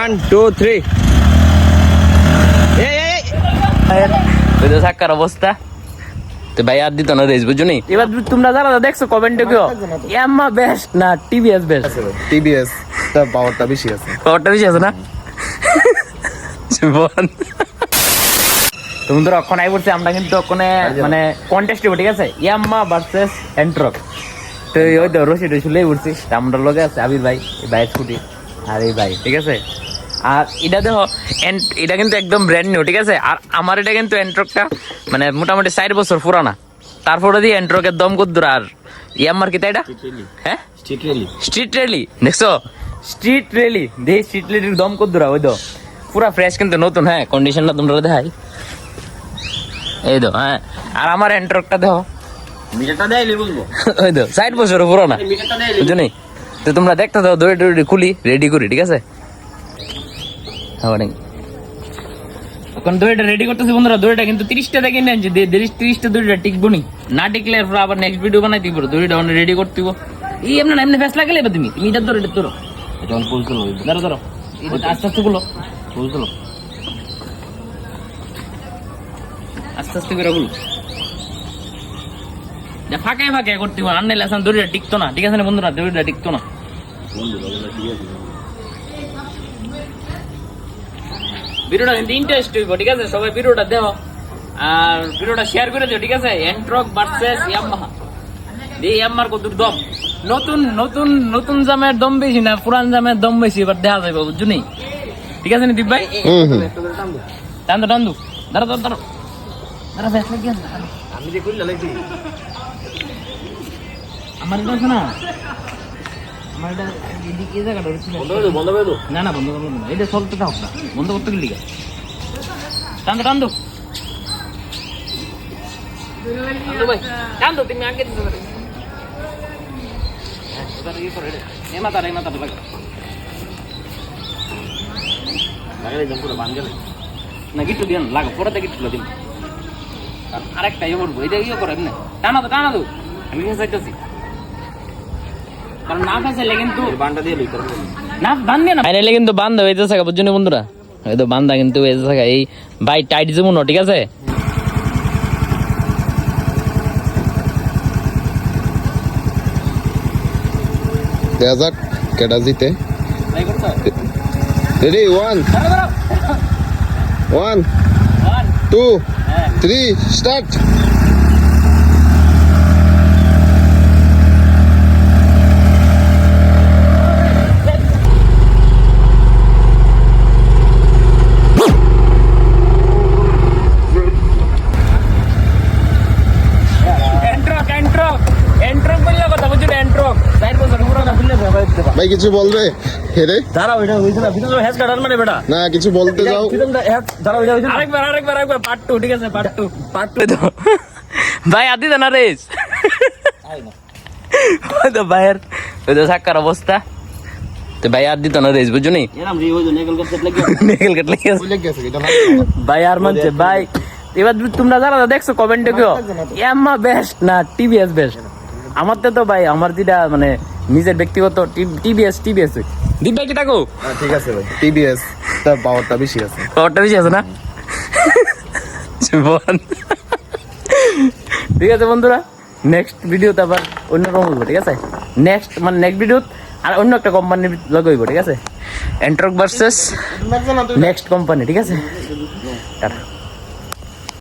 1 2 3 সাক্কার অবস্থা তো ভাই আর দিত না রেস বুঝছো নি। এবার তোমরা যারা দেখছো কমেন্টে কেউ ইয়াম্মা বেস্ট না টিভিএস বেস্ট? টিভিএস তা পাওয়ারটা বেশি আছে। পাওয়ারটা বেশি আছে না? তুমি তো অক্ষণ আই বলছে আমরা কিন্তু ওখানে মানে কন্টেস্ট হবে, ঠিক আছে? ইয়াম্মা ভার্সেস এন্ট্রক। তো ওই তো রশি টসিলেই উঠছিস, আমরা লোকে আছে আবির ভাই, ভাই স্কুটি আর এই ভাই, ঠিক আছে? আর এটা দেখো এটা কিন্তু একদম ব্র্যান্ড নিউ, ঠিক আছে? আর আমার এটা কিন্তু এন্ট্রকটা মানে মোটামুটি 4 বছর পুরানা, তারপরে দিয়ে এন্ট্রকের দম কদ্দুর। আর ইয়াম্মার কি তাই এটা? হ্যাঁ স্ট্রিট র্যালি দেখছো? স্ট্রিট র্যালি দেখি, স্ট্রিট র্যালির দম কদ্দুরা ওই তো পুরা ফ্রেশ কিন্তু নতুন। হ্যাঁ কন্ডিশনটা তোমরা দেখাই এই তো। হ্যাঁ আর আমার এন্ট্রকটা দেখো, মিটারটা দেইলে বুঝবো ওই তো 4 বছর পুরানা, মিটারটা দেইলে বুঝছো নি? তো তোমরা দেখতে দাও, দৌড়ে দৌড়ে খুলি রেডি করি, ঠিক আছে? এখন দড়িটা রেডি করতেছি বন্ধুরা। দড়িটা কিন্তু 30টা দেখে নেন, যে 30টা দড়িটা টিকবো নি, না টিকলে আবার নেক্সট ভিডিও বানাই দিব। দড়িটা অনেক রেডি করতে দিব। এই এমনি ফেস লাগালে তুমি এটা ধরো, এটা ধরো, যখন ফুলছিল ধরো ধরো, আস্তে আস্তে গুলো, ফুলছিল আস্তে আস্তে করে গুলো, ফাঁকায় ফাঁকায় করতে হবে। আর নাইলে আসলে দড়িটা টিকতো না, ঠিক আছে না বন্ধুরা? দড়িটা টিকতো না। ভিডিওটা কিন্তু ইন্টারেস্ট হইব, ঠিক আছে? সবাই ভিডিওটা দেখো আর ভিডিওটা শেয়ার করে দিও, ঠিক আছে? এন্ট্রক ভার্সেস ইয়ামাহা, এই ইয়ামার কত দম, নতুন নতুন নতুন জামের দম বেশি না পুরান জামের দম বেশি, এবার দেখা যাবে, বুঝছো নি? ঠিক আছে নি দীপ ভাই? টান্দু টান্দু, দাঁড়া দাঁড়া দাঁড়া দাঁড়া, ফেস লাগিয়ে আমি যে কইলা লাগছি আমার এটা আছে না, আমার এটা এই জায়গাটা বন্ধ করে দাও না না বন্ধ করবো না, এটা চলতে থাক না, বন্ধ করতে গেলি টান্দু টান্দু ভাই, টান্দু তুমি আগে দিতে পারো। এই মাথা লাগা লাগাই দাম পুরো বান গেলে না, গিট্টু দিন লাগা, পরে থেকে গিট্টু দিন। আরেকটা ইয়ে করবো, এটা ইয়ে করো এমনি, টানা তো আমি চাইতেছি, কারণ না ফেসাইলে কিন্তু বানটা দিয়ে লইতে না বান্ধ না ফাইনালি কিন্তু বান্ধ হইতে থাকা, বুঝছো না বন্ধুরা? এই তো বান্ধা কিন্তু হইতে থাকা, এই ভাই টাইট যেমন, ঠিক আছে? দেখা যাক কেডা জিতে। ভাই করছো রেডি 1 1 2 3 স্টার্ট। ভাই কিছু বলবে? হেরে দাঁড়াও, এটা হইছে না ভিতরে হেড কাটার মানে বেটা না, কিছু বলতে যাও। দাঁড়াও, এটা হইছে না। আরেকবার পার্ট 2, ঠিক আছে? পার্ট 2 তো ভাই আদি না রেস তো ভাইয়ের ওই তো সাক্কার অবস্থা তো ভাই আর দিত না রেস, বুঝছো নি? এরম রি হইছে নেগল কাট লাগি নেগেল কাট লেগে ভুলে গেছে এটা ভাই। ভাই আর মানছে ভাই। এবার তোমরা যারা দেখছো কমেন্টে কেউ ইয়াম্মা বেস্ট না টিভিএস বেস্ট? আমার তো ভাই, আমার যেটা মানে নিজের ব্যক্তিগত টিভিএস দীপ ভাই কি থাকো, ঠিক আছে ভাই, টিভিএস তা পাওয়ারটা বেশি আছে। পাওয়ারটা বেশি আছে না? ঠিক আছে বন্ধুরা, নেক্সট ভিডিওতে আবার অন্যরকম হইব, ঠিক আছে? নেক্সট ভিডিও আর অন্য একটা কোম্পানির লগ হইব, ঠিক আছে? এন্ট্রক ভার্সেস নেক্সট কোম্পানি, ঠিক আছে? টাটা।